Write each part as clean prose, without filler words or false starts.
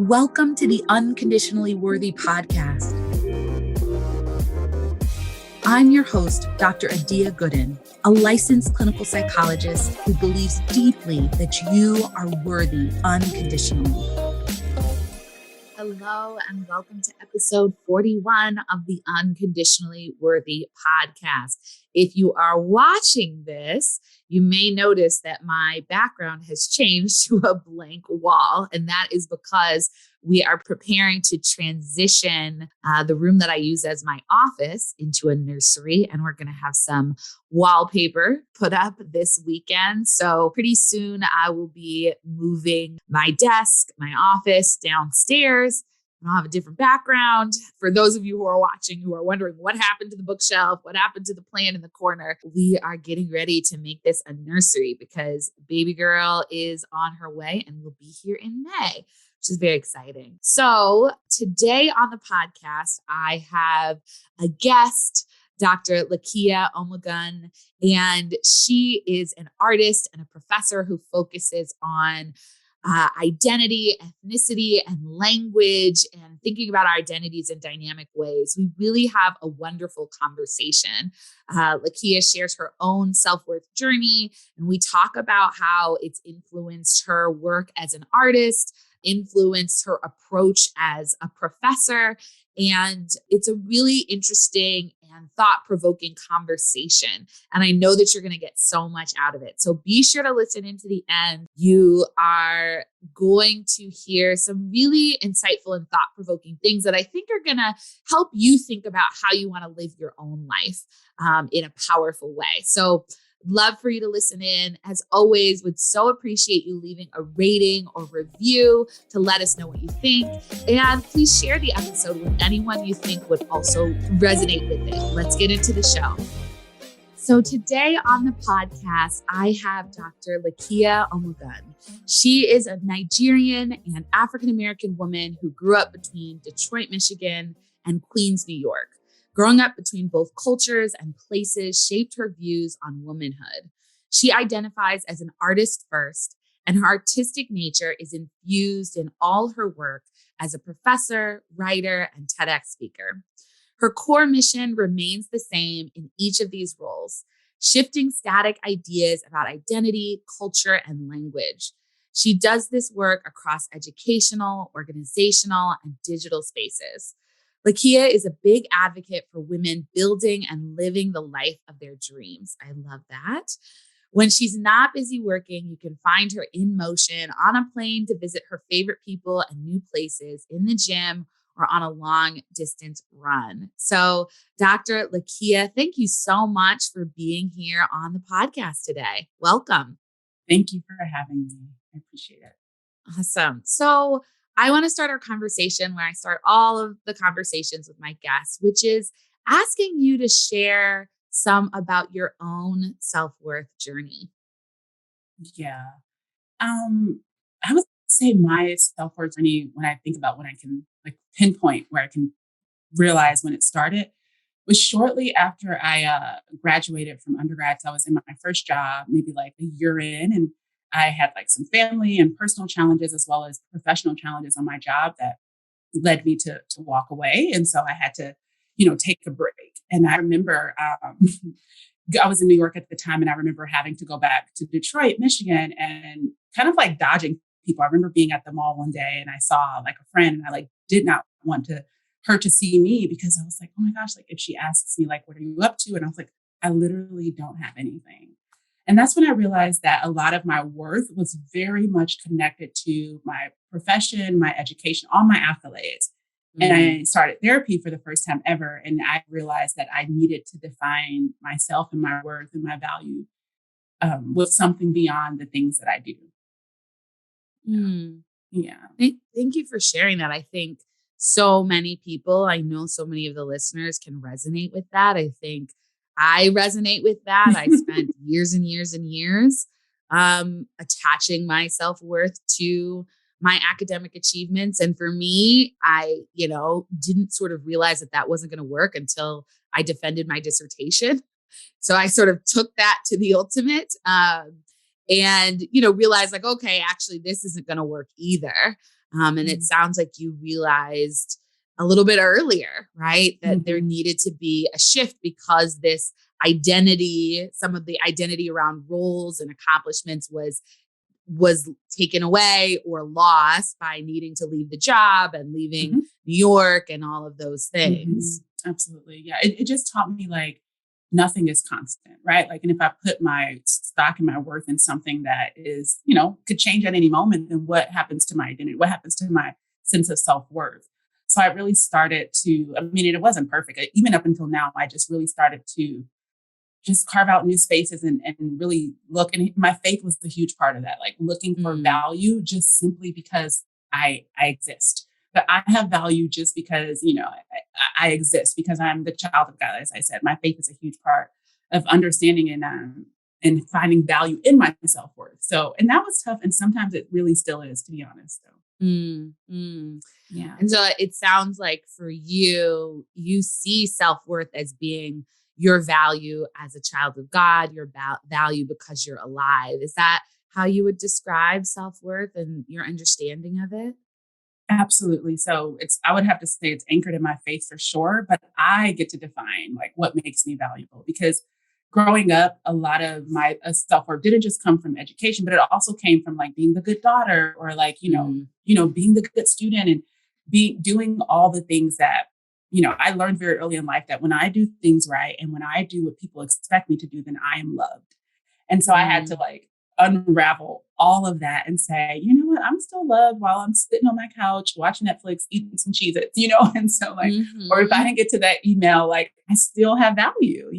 Welcome to the Unconditionally Worthy Podcast. I'm your host, Dr. Adia Gooden, a licensed clinical psychologist who believes deeply that you are worthy unconditionally. Hello, and welcome to episode 41 of the Unconditionally Worthy Podcast. If you are watching this, you may notice that my background has changed to a blank wall, and that is because we are preparing to transition the room that I use as my office into a nursery, and we're going to have some wallpaper put up this weekend. So pretty soon I will be moving my desk, my office downstairs. I'll have a different background. For those of you who are watching, who are wondering what happened to the bookshelf, what happened to the plant in the corner, we are getting ready to make this a nursery because baby girl is on her way and will be here in May, which is very exciting. So today on the podcast, I have a guest, Dr. Lakeya Omogun, and she is an artist and a professor who focuses on identity, ethnicity, and language, and thinking about our identities in dynamic ways. We really have a wonderful conversation. Lakeya shares her own self-worth journey, and we talk about how it's influenced her work as an artist, influenced her approach as a professor. And it's a really interesting and thought-provoking conversation. And I know that you're going to get so much out of it. So be sure to listen into the end. You are going to hear some really insightful and thought-provoking things that I think are going to help you think about how you want to live your own life in a powerful way. So love for you to listen in. As always, would so appreciate you leaving a rating or review to let us know what you think. And please share the episode with anyone you think would also resonate with it. Let's get into the show. So today on the podcast, I have Dr. Lakeya Omogun. She is a Nigerian and African-American woman who grew up between Detroit, Michigan, and Queens, New York. Growing up between both cultures and places shaped her views on womanhood. She identifies as an artist first, and her artistic nature is infused in all her work as a professor, writer, and TEDx speaker. Her core mission remains the same in each of these roles, shifting static ideas about identity, culture, and language. She does this work across educational, organizational, and digital spaces. Lakeya is a big advocate for women building and living the life of their dreams. I love that. When she's not busy working, you can find her in motion on a plane to visit her favorite people and new places, in the gym, or on a long distance run. So, Dr. Lakeya, thank you so much for being here on the podcast today. Welcome. Thank you for having me. I appreciate it. Awesome. So, I want to start our conversation where I start all of the conversations with my guests, which is asking you to share some about your own self-worth journey. Yeah. I would say my self-worth journey, when I think about when I can pinpoint where I can realize when it started, was shortly after I graduated from undergrad. So I was in my first job, maybe a year in, and I had some family and personal challenges as well as professional challenges on my job that led me to walk away. And so I had to, take a break. And I remember I was in New York at the time, and I remember having to go back to Detroit, Michigan, and kind of dodging people. I remember being at the mall one day and I saw a friend, and I did not want her to see me because I was like, oh my gosh, if she asks me, what are you up to? And I was like, I literally don't have anything. And that's when I realized that a lot of my worth was very much connected to my profession, my education, all my accolades. And I started therapy for the first time ever. And I realized that I needed to define myself and my worth and my value with something beyond the things that I do. Yeah. Thank you for sharing that. I think so many people, I know so many of the listeners can resonate with that. I think I resonate with that. I spent years and years and years attaching my self-worth to my academic achievements. And for me, I, didn't sort of realize that wasn't going to work until I defended my dissertation. So I sort of took that to the ultimate and, realized okay, actually, this isn't going to work either. And it sounds like you realized a little bit earlier, right? That there needed to be a shift because this identity, some of the identity around roles and accomplishments was taken away or lost by needing to leave the job and leaving New York and all of those things. Absolutely. Yeah. It just taught me like nothing is constant, right? Like, and if I put my stock and my worth in something that is, could change at any moment, then what happens to my identity? What happens to my sense of self-worth? So I really started to, it wasn't perfect. Even up until now, I just really started to just carve out new spaces and really look. And my faith was a huge part of that, like looking for value just simply because I exist. But I have value just because, I exist because I'm the child of God. As I said, my faith is a huge part of understanding and finding value in my self-worth. So, and that was tough. And sometimes it really still is, to be honest, though. Yeah. And so it sounds like for you, you see self-worth as being your value as a child of God, your value because you're alive. Is that how you would describe self-worth and your understanding of it? Absolutely. So I would have to say it's anchored in my faith for sure, but I get to define like what makes me valuable because growing up, a lot of my self-worth didn't just come from education, but it also came from like being the good daughter or like, being the good student and doing all the things that, I learned very early in life that when I do things right and when I do what people expect me to do, then I am loved. And so I had to like unravel all of that and say, you know what, I'm still loved while I'm sitting on my couch, watching Netflix, eating some Cheez-Its, and so like, or if I didn't get to that email, like I still have value,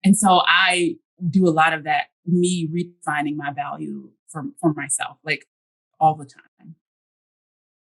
and so I do a lot of that, me redefining my value for myself, like all the time.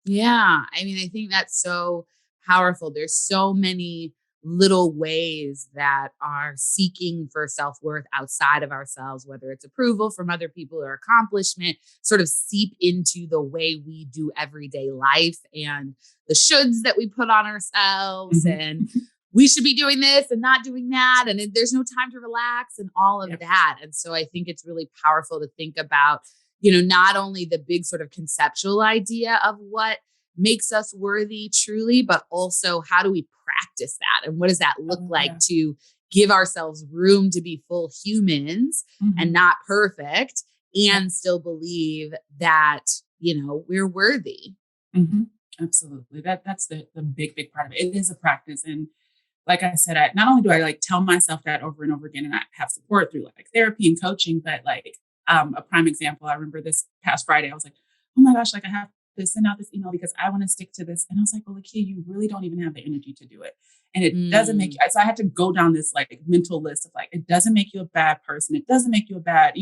Yeah. I think that's so powerful. There's so many little ways that are seeking for self-worth outside of ourselves, whether it's approval from other people or accomplishment, sort of seep into the way we do everyday life and the shoulds that we put on ourselves and we should be doing this and not doing that. And there's no time to relax and all of that. And so I think it's really powerful to think about, not only the big sort of conceptual idea of what makes us worthy truly, but also how do we practice that? And what does that look like to give ourselves room to be full humans and not perfect and still believe that, we're worthy. Absolutely. That's the big part of it. It is a practice. And like I said, not only do I like tell myself that over and over again, and I have support through like therapy and coaching, but like a prime example, I remember this past Friday, I was like, oh my gosh, like I have to send out this email because I want to stick to this. And I was like, well, Lakeya, you really don't even have the energy to do it. And it doesn't make you, so I had to go down this like mental list of like, it doesn't make you a bad person. It doesn't make you a bad,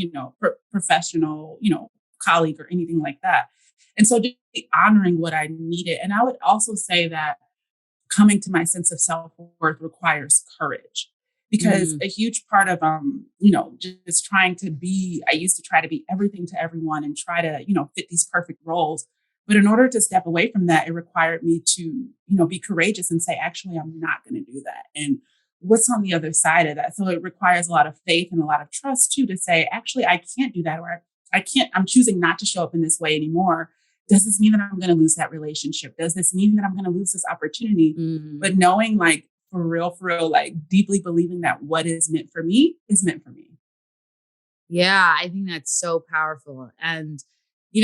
professional, colleague or anything like that. And so just honoring what I needed. And I would also say that coming to my sense of self-worth requires courage. Because a huge part of, just trying to be, I used to try to be everything to everyone and try to, fit these perfect roles. But in order to step away from that, it required me to, be courageous and say, actually, I'm not going to do that. And what's on the other side of that? So it requires a lot of faith and a lot of trust too, to say, actually, I can't do that. Or I'm choosing not to show up in this way anymore. Does this mean that I'm going to lose that relationship? Does this mean that I'm going to lose this opportunity? But knowing like, for real, like deeply believing that what is meant for me is meant for me. Yeah, I think that's so powerful. And,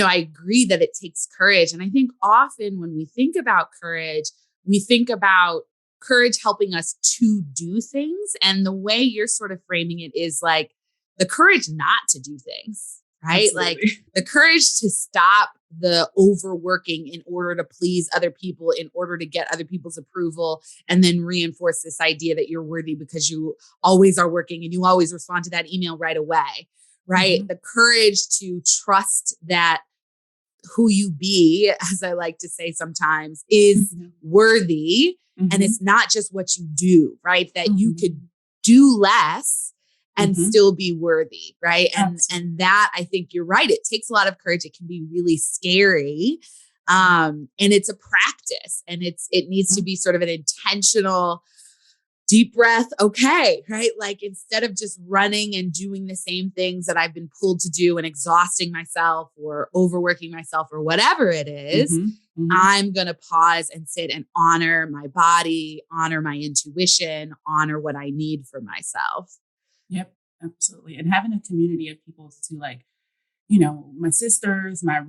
I agree that it takes courage. And I think often when we think about courage, we think about courage helping us to do things. And the way you're sort of framing it is like the courage not to do things, right? Absolutely. Like the courage to stop the overworking in order to please other people, in order to get other people's approval, and then reinforce this idea that you're worthy because you always are working and you always respond to that email right away, right? The courage to trust that who you be, as I like to say sometimes, is worthy. And it's not just what you do, right? That you could do less and still be worthy, right? And that, I think you're right. It takes a lot of courage. It can be really scary. And it's a practice, and it needs to be sort of an intentional deep breath. Okay. Right. Like instead of just running and doing the same things that I've been pulled to do and exhausting myself or overworking myself or whatever it is, I'm going to pause and sit and honor my body, honor my intuition, honor what I need for myself. Yep, absolutely. And having a community of people to like, my sisters, my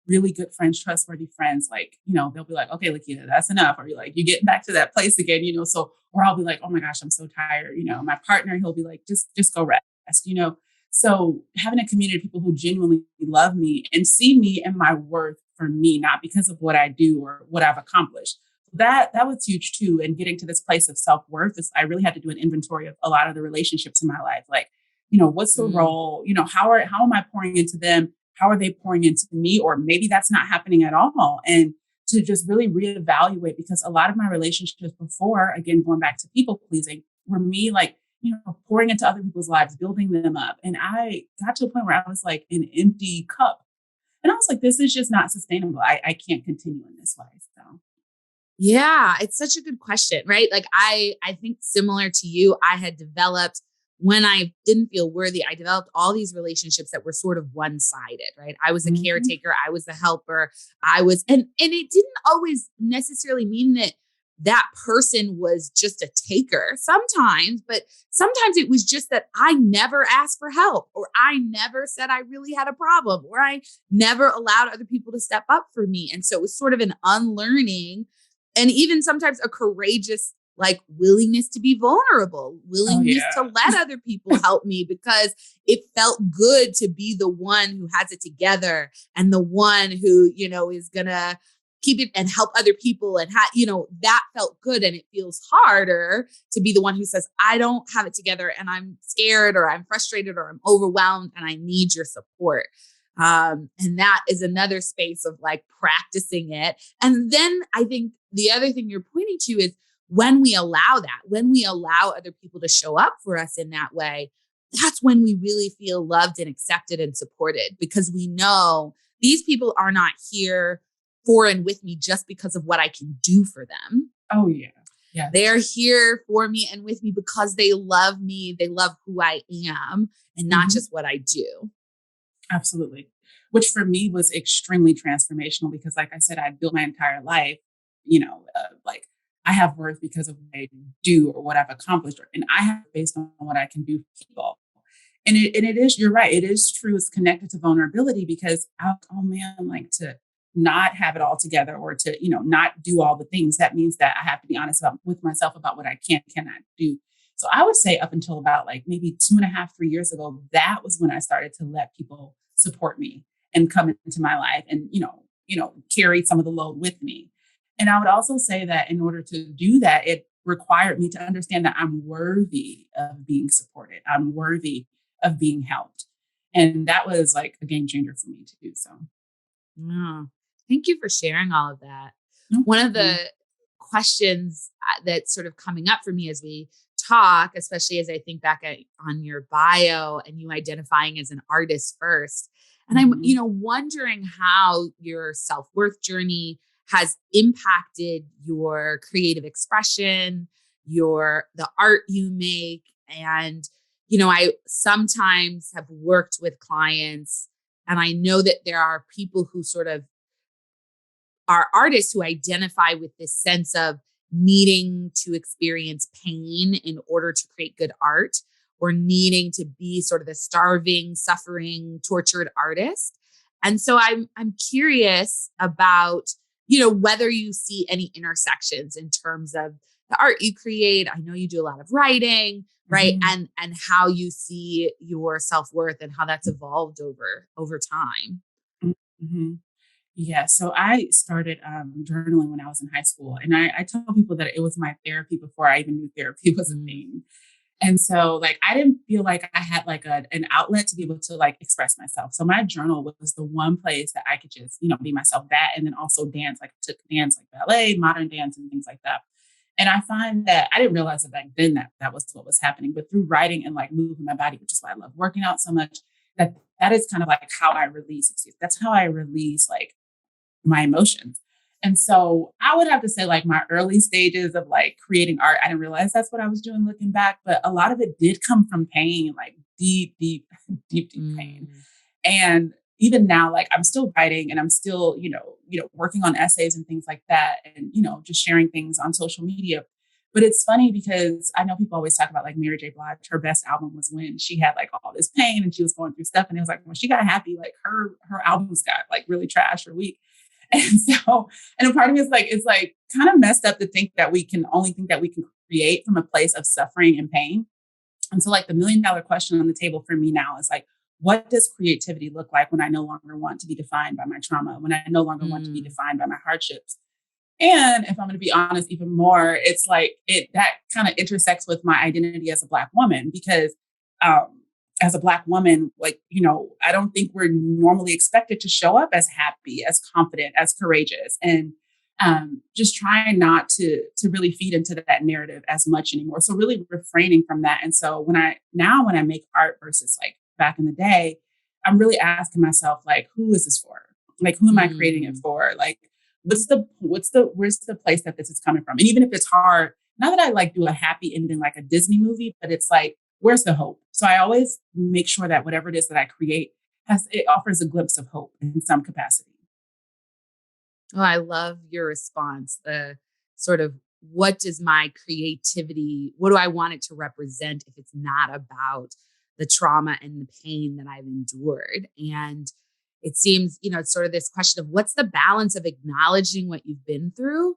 really good friends, trustworthy friends, like, they'll be like, okay, Lakeya, that's enough. Or you're like, you're getting back to that place again, so, or I'll be like, oh my gosh, I'm so tired. My partner, he'll be like, just go rest. So having a community of people who genuinely love me and see me and my worth for me, not because of what I do or what I've accomplished. That was huge too. And getting to this place of self-worth is I really had to do an inventory of a lot of the relationships in my life. Like, what's the role? How am I pouring into them? How are they pouring into me? Or maybe that's not happening at all. And to just really reevaluate, because a lot of my relationships before, again, going back to people pleasing, were me like, pouring into other people's lives, building them up. And I got to a point where I was like an empty cup. And I was like, this is just not sustainable. I can't continue in this way. So. Yeah, it's such a good question, right? Like I think similar to you, I had developed when I didn't feel worthy, I developed all these relationships that were sort of one-sided, right? I was a caretaker, I was the helper, and it didn't always necessarily mean that that person was just a taker sometimes, but sometimes it was just that I never asked for help, or I never said I really had a problem, or I never allowed other people to step up for me. And so it was sort of an unlearning and even sometimes a courageous like willingness to be vulnerable, willingness to let other people help me because it felt good to be the one who has it together and the one who, is going to keep it and help other people. And, that felt good. And it feels harder to be the one who says, I don't have it together and I'm scared or I'm frustrated or I'm overwhelmed and I need your support. And that is another space of like practicing it. And then I think the other thing you're pointing to is when we allow that, when we allow other people to show up for us in that way, that's when we really feel loved and accepted and supported because we know these people are not here for and with me just because of what I can do for them. Oh, yeah. Yeah. They're here for me and with me because they love me. They love who I am and not just what I do. Absolutely. Which for me was extremely transformational because like I said, I built my entire life, like I have worth because of what I do or what I've accomplished, and I have based on what I can do for people. And it is, you're right. It is true. It's connected to vulnerability because, like to not have it all together or to, not do all the things. That means that I have to be honest with myself about what I cannot do. So I would say up until about like maybe 2.5, 3 years ago, that was when I started to let people support me and come into my life and, carry some of the load with me. And I would also say that in order to do that, it required me to understand that I'm worthy of being supported. I'm worthy of being helped. And that was like a game changer for me too. So. Thank you for sharing all of that. One of the questions that's sort of coming up for me as we talk, especially as I think back on your bio and you identifying as an artist first. And I'm, wondering how your self-worth journey has impacted your creative expression, the art you make. And, I sometimes have worked with clients and I know that there are people who sort of are artists who identify with this sense of needing to experience pain in order to create good art or needing to be sort of the starving, suffering, tortured artist. And so I'm curious about, whether you see any intersections in terms of the art you create. I know you do a lot of writing, right? And how you see your self-worth and how that's evolved over time. Yeah. So I started journaling when I was in high school. And I tell people that it was my therapy before I even knew therapy was a thing. And so like, I didn't feel like I had like an outlet to be able to like express myself. So my journal was the one place that I could just, be myself that, and then also dance, like took dance, like ballet, modern dance and things like that. And I find that I didn't realize it back then that was what was happening, but through writing and like moving my body, which is why I love working out so much, that is kind of like how I release. That's how I release like my emotions. And so I would have to say like my early stages of like creating art, I didn't realize that's what I was doing looking back, but a lot of it did come from pain, like deep, deep, deep, deep pain. And even now, like I'm still writing and I'm still, working on essays and things like that. And, just sharing things on social media. But it's funny because I know people always talk about like Mary J. Blige, her best album was when she had like all this pain and she was going through stuff. And it was like, when she got happy, like her albums got like really trash or weak. And a part of me is like, it's like kind of messed up to think that we can only think that we can create from a place of suffering and pain. And so like the $1 million question on the table for me now is like, what does creativity look like when I no longer want to be defined by my trauma, when I no longer want to be defined by my hardships? And if I'm going to be honest even more, it's like that kind of intersects with my identity as a Black woman, because as a Black woman, like, I don't think we're normally expected to show up as happy, as confident, as courageous, and just trying not to really feed into that narrative as much anymore. So really refraining from that. And so when I make art versus like back in the day, I'm really asking myself, like, who is this for? Like, who am I creating it for? Like, where's the place that this is coming from? And even if it's hard, not that I like do a happy ending like a Disney movie, but it's like, where's the hope? So I always make sure that whatever it is that I create it offers a glimpse of hope in some capacity. Oh, I love your response. The sort of, what does my creativity, what do I want it to represent if it's not about the trauma and the pain that I've endured? And it seems, it's sort of this question of what's the balance of acknowledging what you've been through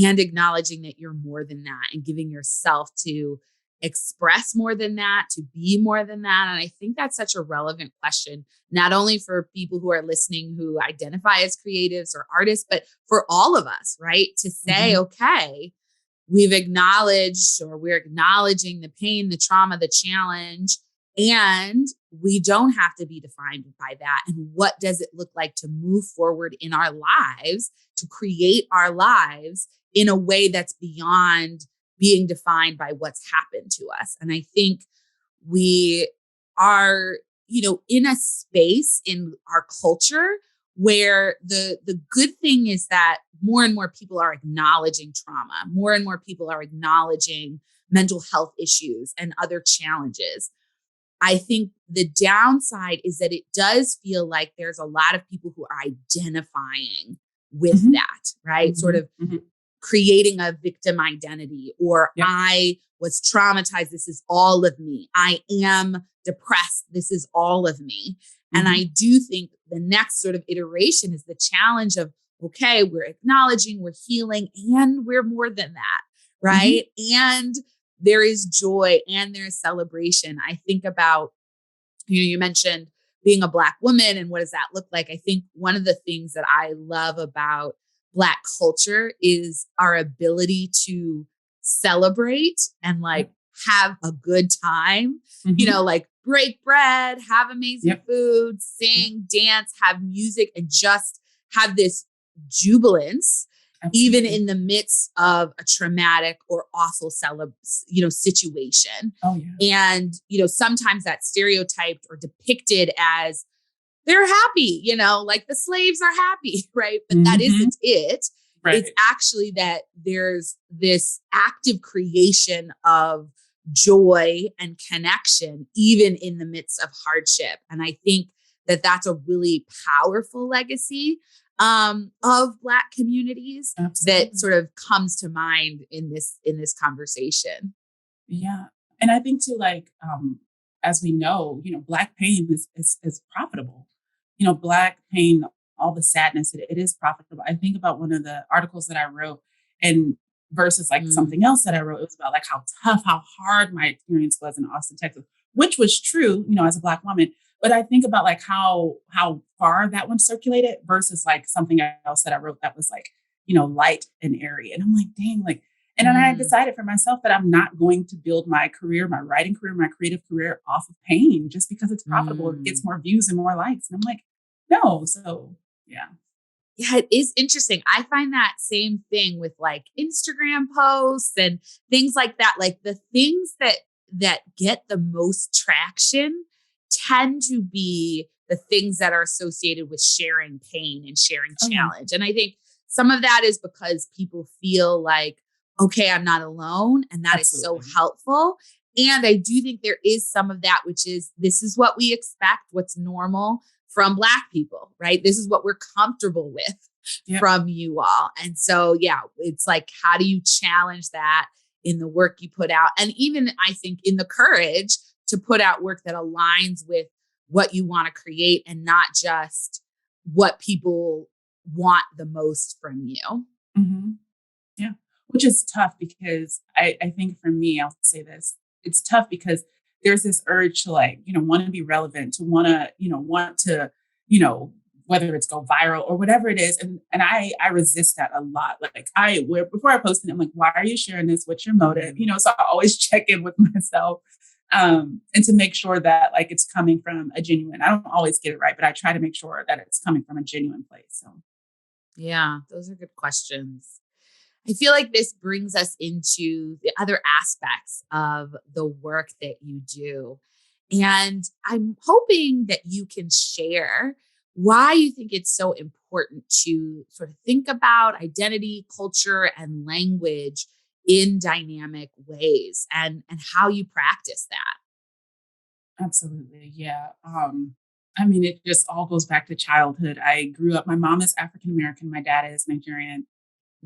and acknowledging that you're more than that, and giving yourself to express more than that, to be more than that. And I think that's such a relevant question, not only for people who are listening who identify as creatives or artists, but for all of us, right? To say, okay, we're acknowledging the pain, the trauma, the challenge, and we don't have to be defined by that. And what does it look like to move forward in our lives, to create our lives in a way that's beyond being defined by what's happened to us? And I think we are, in a space in our culture where the good thing is that more and more people are acknowledging trauma. More and more people are acknowledging mental health issues and other challenges. I think the downside is that it does feel like there's a lot of people who are identifying with that, right? Sort of creating a victim identity, or I was traumatized. This is all of me. I am depressed. This is all of me. And I do think the next sort of iteration is the challenge of, okay, we're acknowledging, we're healing, and we're more than that, right? And there is joy and there's celebration. I think about, you mentioned being a Black woman and what does that look like? I think one of the things that I love about Black culture is our ability to celebrate and like have a good time, like break bread, have amazing food, sing, dance, have music, and just have this jubilance. Even in the midst of a traumatic or awful situation. Oh, yeah. And, sometimes that's stereotyped or depicted as they're happy, like the slaves are happy, right? But that isn't it. Right. It's actually that there's this active creation of joy and connection, even in the midst of hardship. And I think that that's a really powerful legacy of Black communities. Absolutely. That sort of comes to mind in this conversation. Yeah. And I think too, like, as we know, Black pain is profitable. Black pain, all the sadness, it is profitable. I think about one of the articles that I wrote, and versus like something else that I wrote, it was about like how hard my experience was in Austin, Texas, which was true, as a Black woman. But I think about like how far that one circulated versus like something else that I wrote that was like, light and airy. And I'm like, dang, like, and then I decided for myself that I'm not going to build my career, my writing career, my creative career off of pain just because it's profitable. It gets more views and more likes. And I'm like, no. So yeah. Yeah, it is interesting. I find that same thing with like Instagram posts and things like that. Like the things that get the most traction tend to be the things that are associated with sharing pain and sharing challenge. And I think some of that is because people feel like, okay, I'm not alone. And that is so Absolutely. helpful. And I do think there is some of that, which is this is what we expect, what's normal from Black people, right? This is what we're comfortable with Yep. from you all. And so, yeah, it's like, how do you challenge that in the work you put out? And even I think in the courage to put out work that aligns with what you want to create and not just what people want the most from you. Mm-hmm. Yeah. Which is tough because I think for me, I'll say this, it's tough because there's this urge to like, want to be relevant, to want to, whether it's go viral or whatever it is. And I resist that a lot. Like before I post it, I'm like, why are you sharing this? What's your motive? So I always check in with myself. And to make sure that like it's coming from a genuine, I don't always get it right, but I try to make sure that it's coming from a genuine place. So yeah, those are good questions. I feel like this brings us into the other aspects of the work that you do. And I'm hoping that you can share why you think it's so important to sort of think about identity, culture, and language in dynamic ways and how you practice that. absolutely. Yeah. I mean, it just all goes back to childhood. I grew up, my mom is African American, my dad is Nigerian.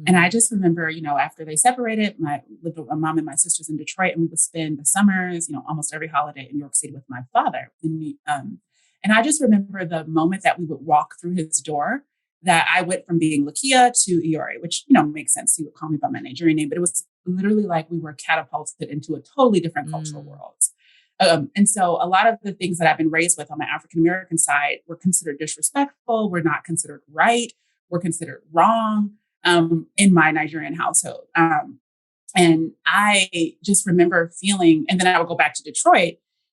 And I Mm, just remember, after they separated, lived with my mom and my sisters in Detroit, and we would spend the summers, almost every holiday in New York City with my father. And I just remember the moment that we would walk through his door, that I went from being Lakeya to Iori, which, makes sense. He would call me by my Nigerian name, but it was literally like we were catapulted into a totally different cultural mm, world. And so a lot of the things that I've been raised with on my African American side were considered disrespectful. We're not considered right. We're considered wrong in my Nigerian household. And I just remember feeling, and then I would go back to Detroit,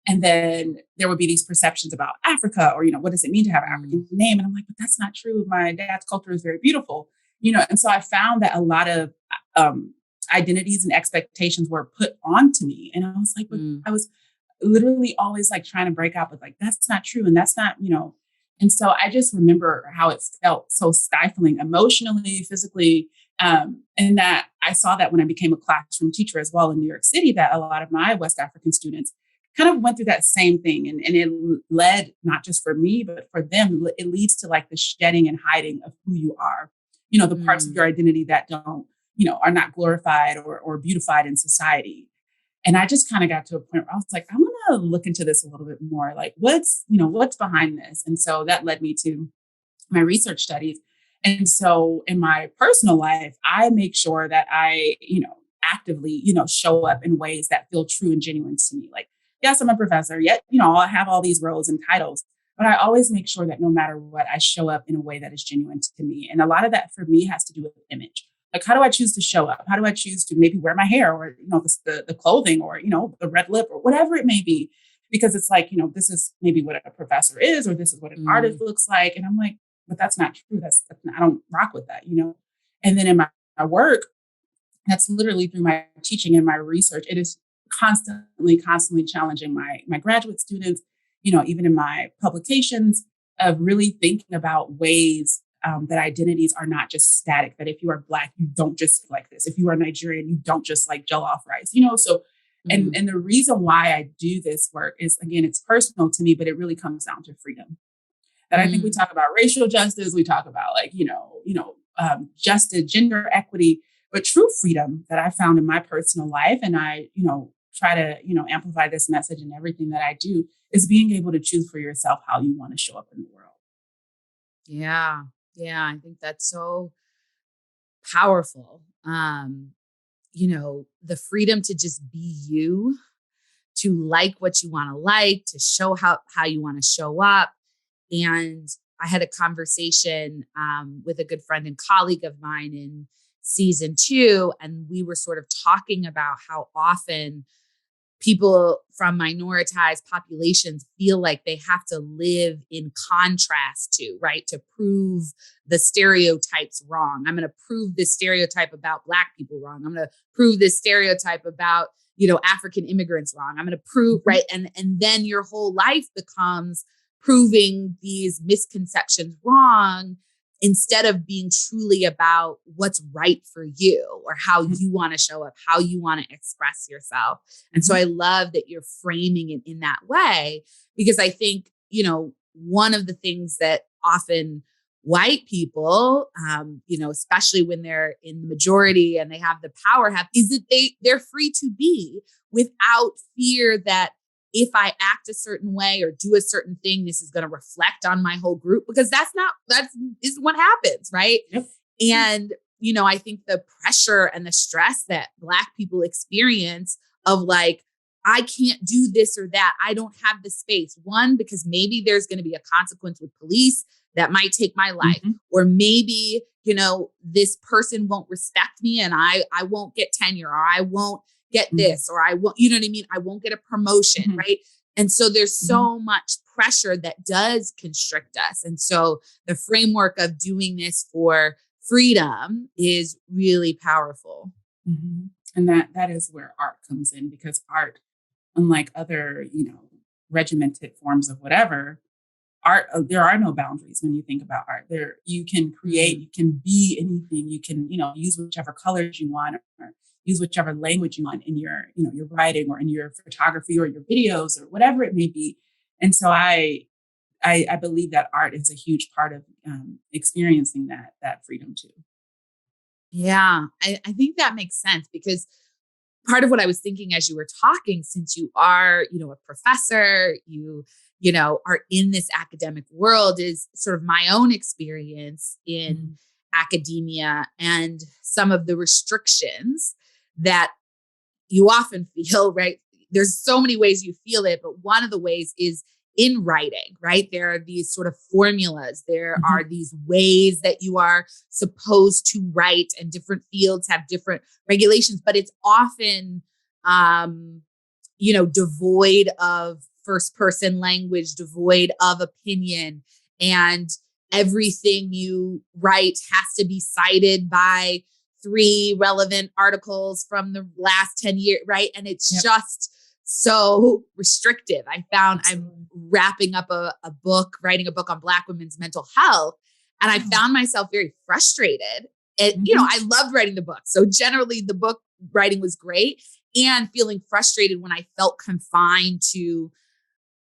and then there would be these perceptions about Africa, or, what does it mean to have an mm, African name? And I'm like, but that's not true. My dad's culture is very beautiful, and so I found that a lot of identities and expectations were put onto me. And I was like, but mm, I was literally always like trying to break out, but like, that's not true. And that's not, and so I just remember how it felt so stifling emotionally, physically. And that I saw that when I became a classroom teacher as well in New York City, that a lot of my West African students kind of went through that same thing. And it led, not just for me, but for them, it leads to like the shedding and hiding of who you are, the parts of mm. your identity that don't, are not glorified or beautified in society. And I just kind of got to a point where I was like, I want to look into this a little bit more. Like, what's behind this? And so that led me to my research studies. And so in my personal life, I make sure that I, actively, show up in ways that feel true and genuine to me. Like, yes, I'm a professor, yet, I have all these roles and titles, but I always make sure that no matter what, I show up in a way that is genuine to me. And a lot of that for me has to do with image. Like, how do I choose to show up? How do I choose to maybe wear my hair, or, the clothing, or, the red lip, or whatever it may be? Because it's like, this is maybe what a professor is, or this is what an artist Mm, looks like. And I'm like, but that's not true. That's not, I don't rock with that. And then in my work, that's literally through my teaching and my research. It is constantly challenging my graduate students, even in my publications, of really thinking about ways that identities are not just static, that if you are Black, you don't just feel like this. If you are Nigerian, you don't just like jollof rice, so, mm, and the reason why I do this work is, again, it's personal to me, but it really comes down to freedom. That I think we mm. talk about racial justice, we talk about like, justice, gender equity, but true freedom that I found in my personal life. And I, try to, amplify this message in everything that I do, is being able to choose for yourself how you want to show up in the world. Yeah. Yeah. I think that's so powerful. The freedom to just be you, to like what you want to like, to show how you want to show up. And I had a conversation with a good friend and colleague of mine in season 2, and we were sort of talking about how often people from minoritized populations feel like they have to live in contrast to, right? To prove the stereotypes wrong. I'm going to prove this stereotype about Black people wrong. I'm going to prove this stereotype about, African immigrants wrong. I'm going to prove, Mhm. right? And then your whole life becomes proving these misconceptions wrong instead of being truly about what's right for you or how you want to show up, how you want to express yourself. And so I love that you're framing it in that way, because I think, one of the things that often white people, especially when they're in the majority and they have the power, is that they're free to be without fear that if I act a certain way or do a certain thing, this is going to reflect on my whole group, because that isn't what happens. Right. Yep. And, I think the pressure and the stress that Black people experience of like, I can't do this or that. I don't have the space. One, because maybe there's going to be a consequence with police that might take my life, or maybe, this person won't respect me and I won't get tenure, or I won't get this, or I won't, you know what I mean? I won't get a promotion. Right. And so there's so much pressure that does constrict us. And so the framework of doing this for freedom is really powerful. And that is where art comes in, because art, unlike other, regimented forms of whatever, art, there are no boundaries when you think about art. There, you can create, you can be anything, you can, use whichever colors you want, or use whichever language you want in your, your writing or in your photography or your videos or whatever it may be. And so I believe that art is a huge part of experiencing that freedom too. Yeah, I think that makes sense, because part of what I was thinking as you were talking, since you are, a professor, you are in this academic world, is sort of my own experience in academia and some of the restrictions that you often feel, right? There's so many ways you feel it, but one of the ways is in writing, right? There are these sort of formulas. There are these ways that you are supposed to write, and different fields have different regulations, but it's often, devoid of first person language, devoid of opinion. And everything you write has to be cited by 3 relevant articles from the last 10 years, right? And it's just so restrictive. I found I'm wrapping up writing a book on Black women's mental health. And I found myself very frustrated. And, I loved writing the book. So generally the book writing was great, and feeling frustrated when I felt confined to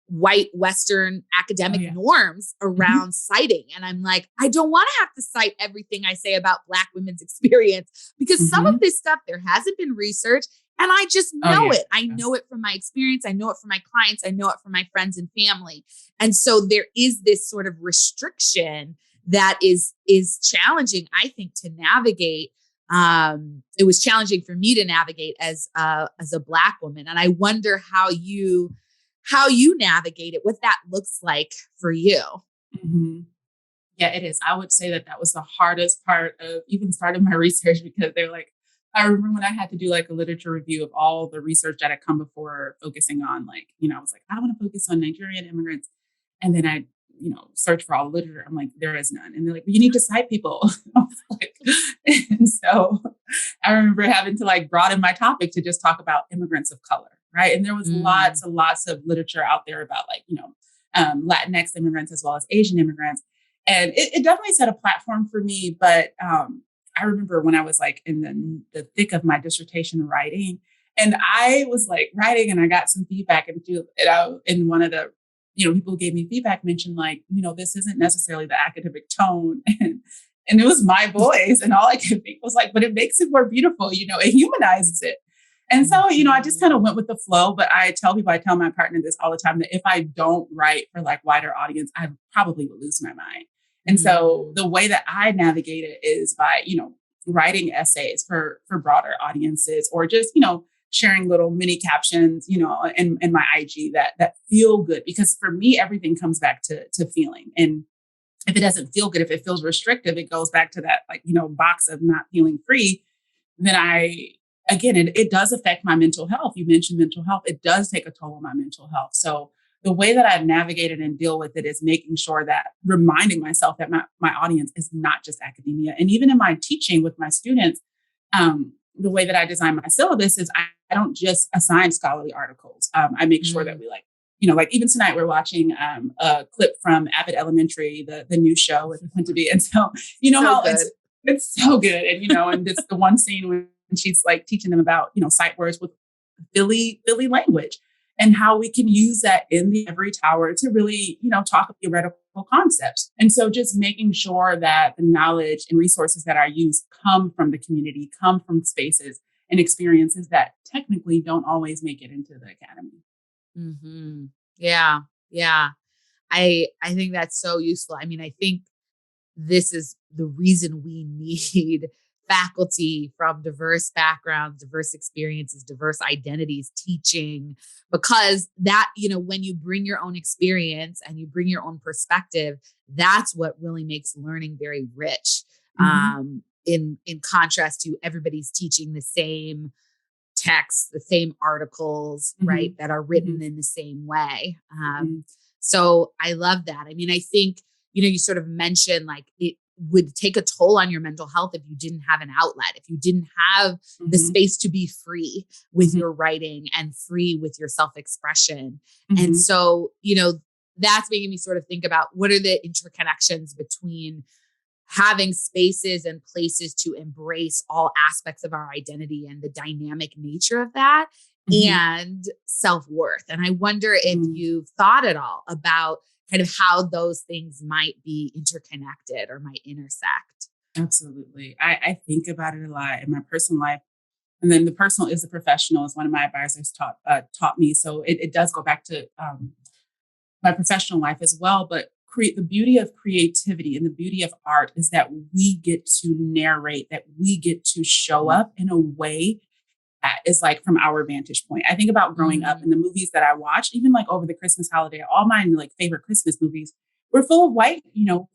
white Western academic norms around citing. And I'm like, I don't want to have to cite everything I say about Black women's experience, because some of this stuff, there hasn't been research. And I just know it. I know it from my experience. I know it from my clients. I know it from my friends and family. And so there is this sort of restriction that is challenging, I think, to navigate. It was challenging for me to navigate as a Black woman. And I wonder how you navigate it, what that looks like for you. Yeah, it is. I would say that was the hardest part of even starting my research, because they're like, I remember when I had to do like a literature review of all the research that had come before, focusing on like, I was like, I want to focus on Nigerian immigrants. And then I, search for all the literature. I'm like, there is none. And they're like, well, you need to cite people. And so I remember having to like broaden my topic to just talk about immigrants of color. Right. And there was lots and lots of literature out there about like, Latinx immigrants as well as Asian immigrants. And it definitely set a platform for me. But I remember when I was like in the thick of my dissertation writing, and I was like writing, and I got some feedback, and one of the, people who gave me feedback mentioned like, this isn't necessarily the academic tone. And it was my voice. And all I could think was like, but it makes it more beautiful, it humanizes it. And so, I just kind of went with the flow. But I tell my partner this all the time, that if I don't write for like wider audience, I probably would lose my mind. And so the way that I navigate it is by, writing essays for broader audiences, or just, sharing little mini captions, in my IG that feel good. Because for me, everything comes back to feeling. And if it doesn't feel good, if it feels restrictive, it goes back to that, like, box of not feeling free. Then it does affect my mental health. You mentioned mental health. It does take a toll on my mental health. So the way that I've navigated and deal with it is making sure that reminding myself that my audience is not just academia. And even in my teaching with my students, the way that I design my syllabus is I don't just assign scholarly articles. I make sure that we like even tonight we're watching a clip from Abbott Elementary, the new show with Quinta. And so, So how good. it's so good. And, and it's the one scene when she's like teaching them about, sight words with Philly language and how we can use that in the ivory tower to really, talk theoretical concepts. And so just making sure that the knowledge and resources that are used come from the community, come from spaces and experiences that technically don't always make it into the academy. Mm-hmm. Yeah. Yeah. I think that's so useful. I mean, I think this is the reason we need faculty from diverse backgrounds, diverse experiences, diverse identities teaching, because that, when you bring your own experience and you bring your own perspective, that's what really makes learning very rich. Mm-hmm. In contrast to everybody's teaching the same texts, the same articles, Mm-hmm. right, that are written Mm-hmm. in the same way. So I love that. I mean, I think, you sort of mentioned like it would take a toll on your mental health if you didn't have an outlet, if you didn't have the Mm-hmm. space to be free with Mm-hmm. your writing and free with your self-expression. Mm-hmm. And so, that's making me sort of think about what are the interconnections between having spaces and places to embrace all aspects of our identity and the dynamic nature of that, Mm-hmm. and self-worth. And I wonder if you've thought at all about kind of how those things might be interconnected or might intersect. Absolutely. I think about it a lot in my personal life. And then the personal is the professional, as one of my advisors taught me. So it does go back to my professional life as well. But the beauty of creativity and the beauty of art is that we get to narrate, that we get to show up in a way that is like from our vantage point. I think about growing up and the movies that I watched, even like over the Christmas holiday, all my like favorite Christmas movies were full of white,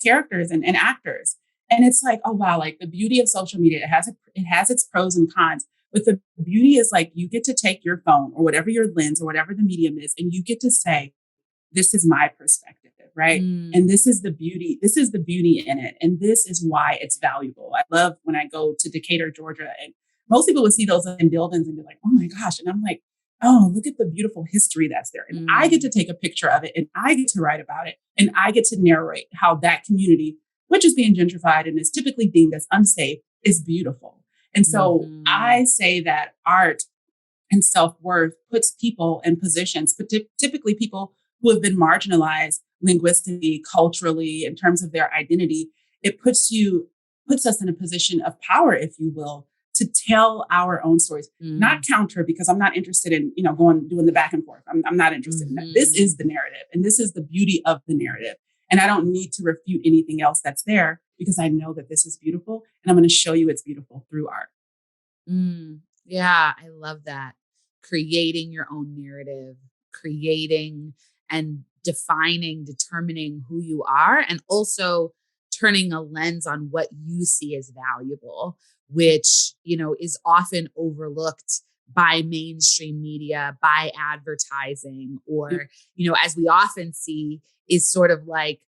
characters and actors. And it's like, oh wow, like the beauty of social media, it has its pros and cons. But the beauty is like you get to take your phone or whatever your lens or whatever the medium is, and you get to say, this is my perspective, right? And this is the beauty. This is the beauty in it. And this is why it's valuable. I love when I go to Decatur, Georgia, and most people would see those in buildings and be like, oh my gosh. And I'm like, oh, look at the beautiful history that's there. And I get to take a picture of it and I get to write about it. And I get to narrate how that community, which is being gentrified and is typically deemed as unsafe, is beautiful. And so I say that art and self-worth puts people in positions, typically people who have been marginalized linguistically, culturally, in terms of their identity. It puts us in a position of power, if you will, to tell our own stories, not counter, because I'm not interested in, doing the back and forth. I'm not interested in that. This is the narrative and this is the beauty of the narrative. And I don't need to refute anything else that's there because I know that this is beautiful and I'm going to show you it's beautiful through art. Yeah, I love that. Creating your own narrative, creating and determining who you are, and also turning a lens on what you see as valuable, which, is often overlooked by mainstream media, by advertising, or, as we often see, is sort of like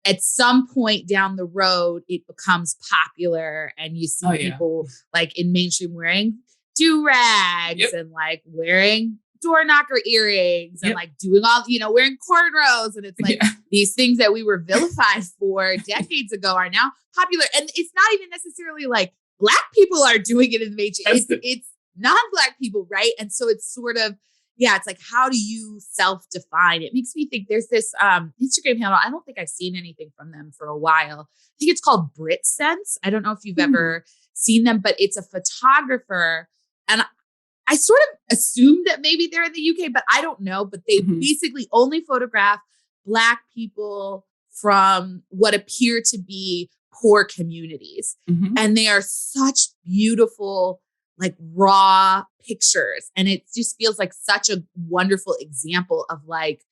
at some point down the road, it becomes popular and you see people like in mainstream wearing do-rags and like wearing door knocker earrings and like doing all, wearing cornrows. And it's like these things that we were vilified for decades ago are now popular. And it's not even necessarily like Black people are doing it in the mainstream. It's non-Black people, right? And so it's sort of, it's like, how do you self-define? It makes me think there's this Instagram handle. I don't think I've seen anything from them for a while. I think it's called Brit Sense. I don't know if you've ever seen them, but it's a photographer. And I sort of assumed that maybe they're in the UK, but I don't know. But they basically only photograph Black people from what appear to be poor communities. And they are such beautiful, like raw pictures. And it just feels like such a wonderful example of like,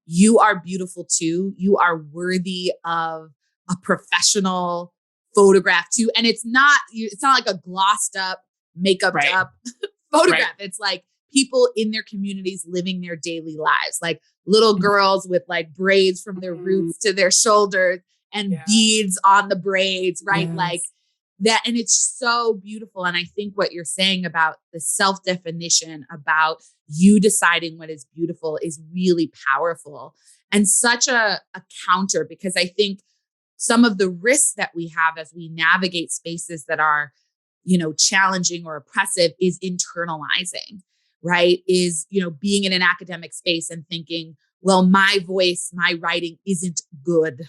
you are beautiful too. You are worthy of a professional photograph too. And it's not like a glossed up, makeup up photograph. It's like people in their communities living their daily lives, like little girls with like braids from their roots to their shoulders and beads on the braids, right? Like and it's so beautiful. And I think what you're saying about the self-definition, about you deciding what is beautiful, is really powerful and such a counter, because I think some of the risks that we have as we navigate spaces that are, challenging or oppressive is internalizing, right? Is, being in an academic space and thinking, well, my voice, my writing isn't good,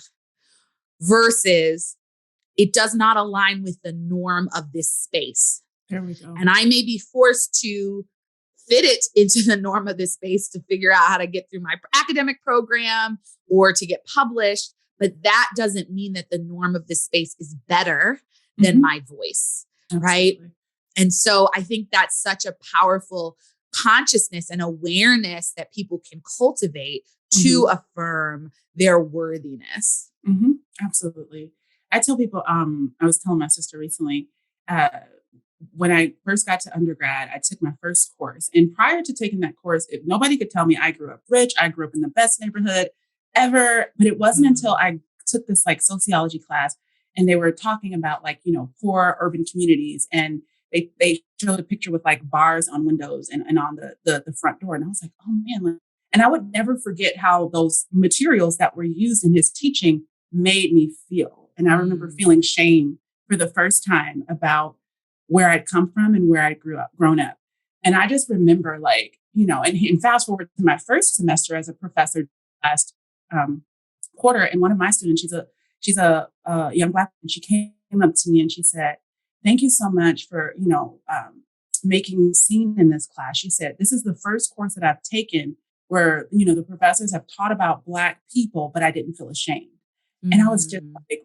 versus it does not align with the norm of this space. There we go. And I may be forced to fit it into the norm of this space to figure out how to get through my academic program or to get published. But that doesn't mean that the norm of this space is better than my voice, right? And so I think that's such a powerful consciousness and awareness that people can cultivate to affirm their worthiness. Absolutely. I tell people, I was telling my sister recently, when I first got to undergrad, I took my first course. And prior to taking that course, nobody could tell me I grew up rich. I grew up in the best neighborhood ever. But it wasn't until I took this like sociology class and they were talking about like, poor urban communities. And they showed a picture with like bars on windows and on the front door. And I was like, oh man. And I would never forget how those materials that were used in his teaching made me feel. And I remember feeling shame for the first time about where I'd come from and where I'd grown up. And I just remember like, and fast forward to my first semester as a professor last quarter. And one of my students, she's a young Black woman. She came up to me and she said, thank you so much for, making me seen in this class. She said, this is the first course that I've taken where, the professors have taught about Black people, but I didn't feel ashamed. And I was just like,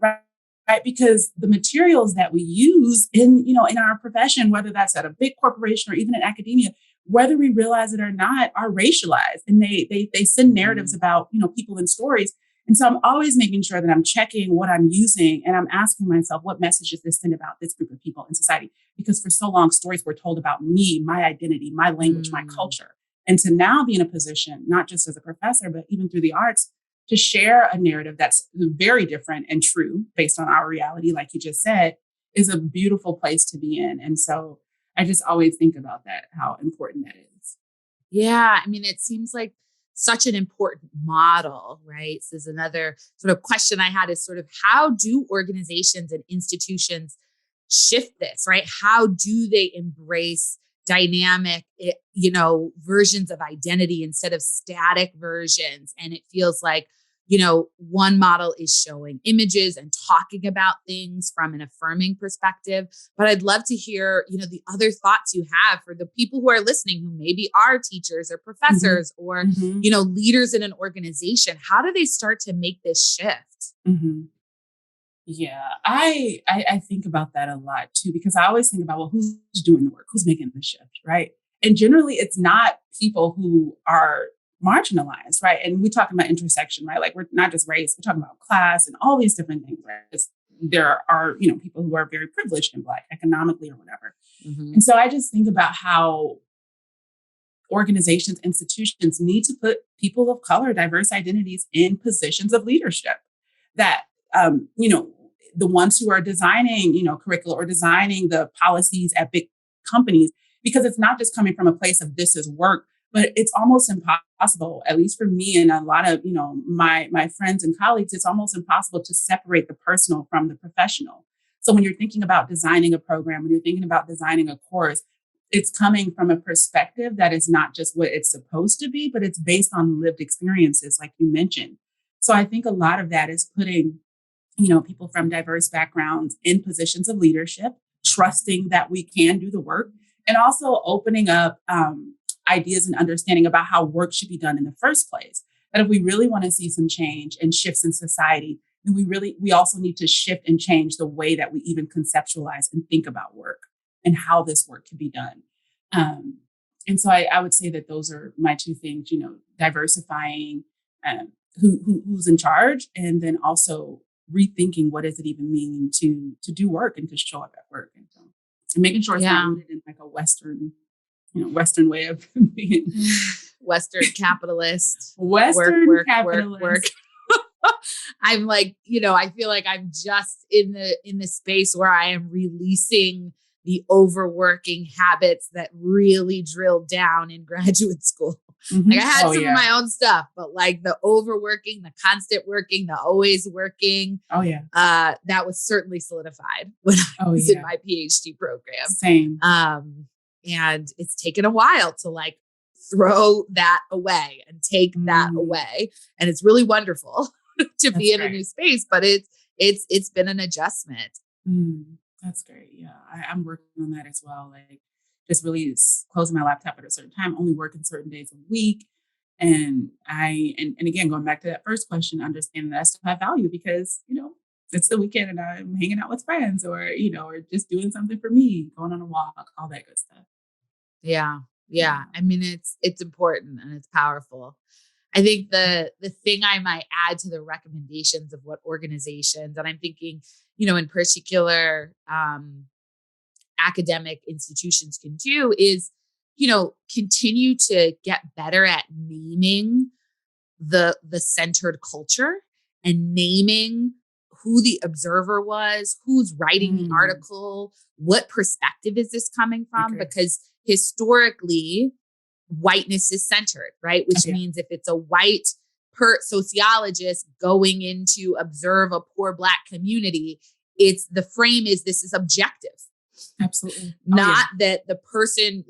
right? Because the materials that we use in our profession, whether that's at a big corporation or even in academia, whether we realize it or not, are racialized, and they send narratives about, people and stories. And so I'm always making sure that I'm checking what I'm using, and I'm asking myself, what message does this send about this group of people in society? Because for so long, stories were told about me, my identity, my language, my culture. And to now be in a position, not just as a professor, but even through the arts, to share a narrative that's very different and true based on our reality, like you just said, is a beautiful place to be in. And so I just always think about that, how important that is. Yeah. I mean, it seems like such an important model, right? So there's another sort of question I had is sort of how do organizations and institutions shift this, right? How do they embrace dynamic, versions of identity instead of static versions? And it feels like, one model is showing images and talking about things from an affirming perspective. But I'd love to hear, the other thoughts you have for the people who are listening, who maybe are teachers or professors or, leaders in an organization. How do they start to make this shift? Yeah, I think about that a lot too, because I always think about, well, who's doing the work? Who's making the shift, right? And generally it's not people who are marginalized, right? And we talk about intersection, right? Like we're not just race, we're talking about class and all these different things, right? There are, people who are very privileged and Black economically or whatever. And so I just think about how organizations, institutions need to put people of color, diverse identities in positions of leadership that, the ones who are designing, curricula or designing the policies at big companies, because it's not just coming from a place of this is work, but it's almost impossible, at least for me and a lot of, my friends and colleagues, it's almost impossible to separate the personal from the professional. So when you're thinking about designing a program, when you're thinking about designing a course, it's coming from a perspective that is not just what it's supposed to be, but it's based on lived experiences, like you mentioned. So I think a lot of that is putting people from diverse backgrounds in positions of leadership, trusting that we can do the work, and also opening up ideas and understanding about how work should be done in the first place. That if we really want to see some change and shifts in society, then we also need to shift and change the way that we even conceptualize and think about work and how this work can be done. And so I would say that those are my two things, diversifying who's in charge, and then also rethinking what does it even mean to do work and to show up at work, and making sure it's not rooted in like a Western way of being. Western capitalist. Western work, capitalist. work. I'm like, I feel like I'm just in the space where I am releasing the overworking habits that really drilled down in graduate school. Like I had some of my own stuff, but like the overworking, the constant working, the always working, that was certainly solidified when I was in my PhD program. Same. And it's taken a while to like throw that away and take that away. And it's really wonderful to be in a new space, but it's been an adjustment. That's great. Yeah. I'm working on that as well. Like just really closing my laptop at a certain time, only working certain days a week. And and again, going back to that first question, understanding that I still have value because, it's the weekend and I'm hanging out with friends or just doing something for me, going on a walk, all that good stuff. Yeah. Yeah. I mean, it's important and it's powerful. I think the thing I might add to the recommendations of what organizations, and I'm thinking, in particular, academic institutions can do is, continue to get better at naming the centered culture and naming who the observer was, who's writing the article, what perspective is this coming from? Because historically, whiteness is centered, right? Which means if it's a white sociologist going in to observe a poor Black community, the frame is this is objective. Absolutely. Not that the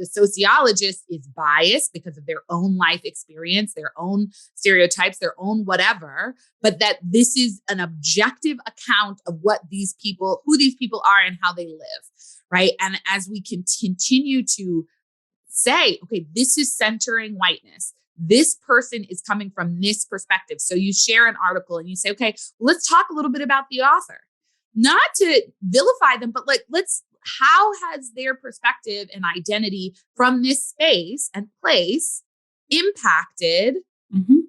sociologist is biased because of their own life experience, their own stereotypes, their own whatever, but that this is an objective account of who these people are and how they live, right? And as we can continue to say, okay, this is centering whiteness. This person is coming from this perspective. So you share an article and you say, okay, let's talk a little bit about the author. Not to vilify them, but like, how has their perspective and identity from this space and place impacted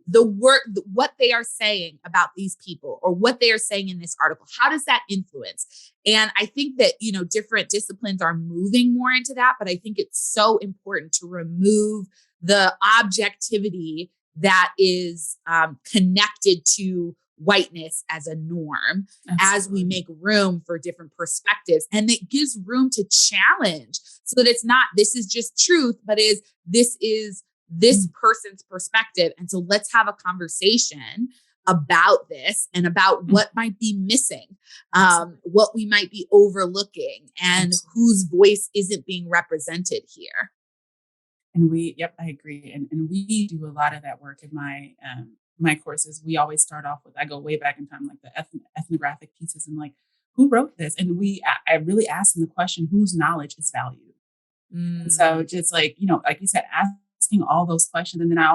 the work, what they are saying about these people or what they are saying in this article? How does that influence? And I think that, different disciplines are moving more into that, but I think it's so important to remove the objectivity that is connected to whiteness as a norm. Absolutely. As we make room for different perspectives, and it gives room to challenge so that it's not, this is just truth, but this is this person's perspective. And so let's have a conversation about this and about what might be missing, what we might be overlooking, and whose voice isn't being represented here. And I agree. And we do a lot of that work in my courses. We always start off with, I go way back in time, like the ethnographic pieces and like, who wrote this? And I really ask them the question, whose knowledge is valued? And so just like, like you said, asking all those questions. And then I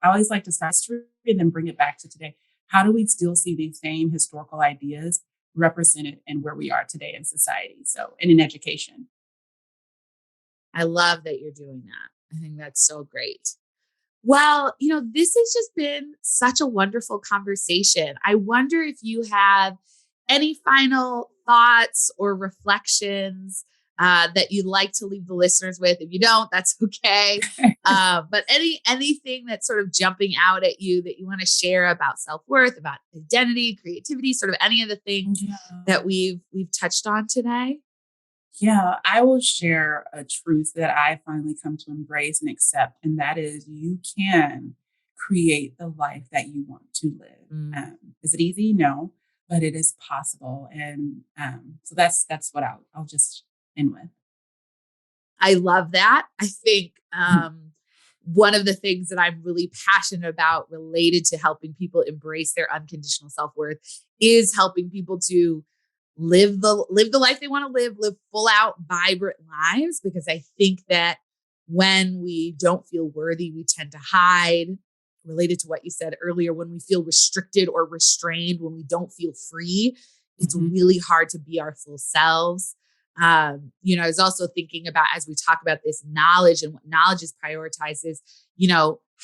always like to start history and then bring it back to today. How do we still see these same historical ideas represented in where we are today in society? So, and in education. I love that you're doing that. I think that's so great. Well, this has just been such a wonderful conversation. I wonder if you have any final thoughts or reflections that you'd like to leave the listeners with. If you don't, that's okay. But anything that's sort of jumping out at you that you want to share about self-worth, about identity, creativity, sort of any of the things that we've touched on today? Yeah, I will share a truth that I finally come to embrace and accept, and that is you can create the life that you want to live. Is it easy? No, but it is possible. And so that's what I'll just end with. I love that. I think one of the things that I'm really passionate about related to helping people embrace their unconditional self-worth is helping people to live the life they want to live full out, vibrant lives. Because I think that when we don't feel worthy, we tend to hide. Related to what you said earlier, when we feel restricted or restrained, when we don't feel free, it's really hard to be our full selves. I was also thinking about, as we talk about this knowledge and what knowledge is prioritized is,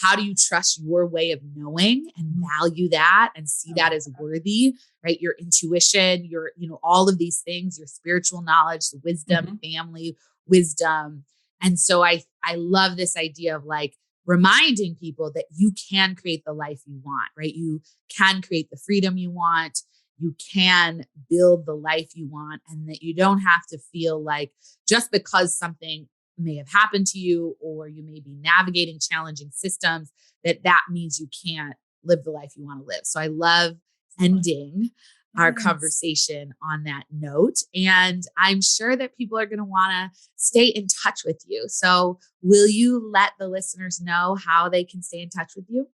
how do you trust your way of knowing and value that and see that as worthy, right? Your intuition, your, all of these things, your spiritual knowledge, the wisdom, family wisdom. And so I love this idea of like, reminding people that you can create the life you want, right? You can create the freedom you want. You can build the life you want, and that you don't have to feel like just because something may have happened to you or you may be navigating challenging systems, that means you can't live the life you want to live. So I love ending our conversation on that note. And I'm sure that people are going to want to stay in touch with you. So will you let the listeners know how they can stay in touch with you?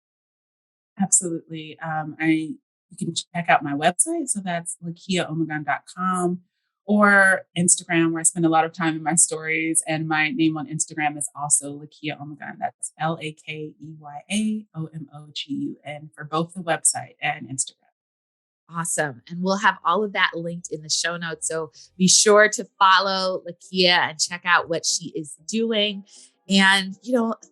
Absolutely. You can check out my website. So that's lakeyaomogun.com, or Instagram, where I spend a lot of time in my stories. And my name on Instagram is also Lakeya Omogun. That's LakeyaOmogun for both the website and Instagram. Awesome. And we'll have all of that linked in the show notes. So be sure to follow Lakeya and check out what she is doing. And,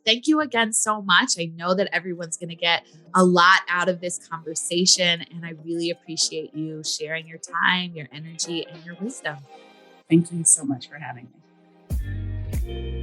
thank you again so much. I know that everyone's going to get a lot out of this conversation. And I really appreciate you sharing your time, your energy, and your wisdom. Thank you so much for having me.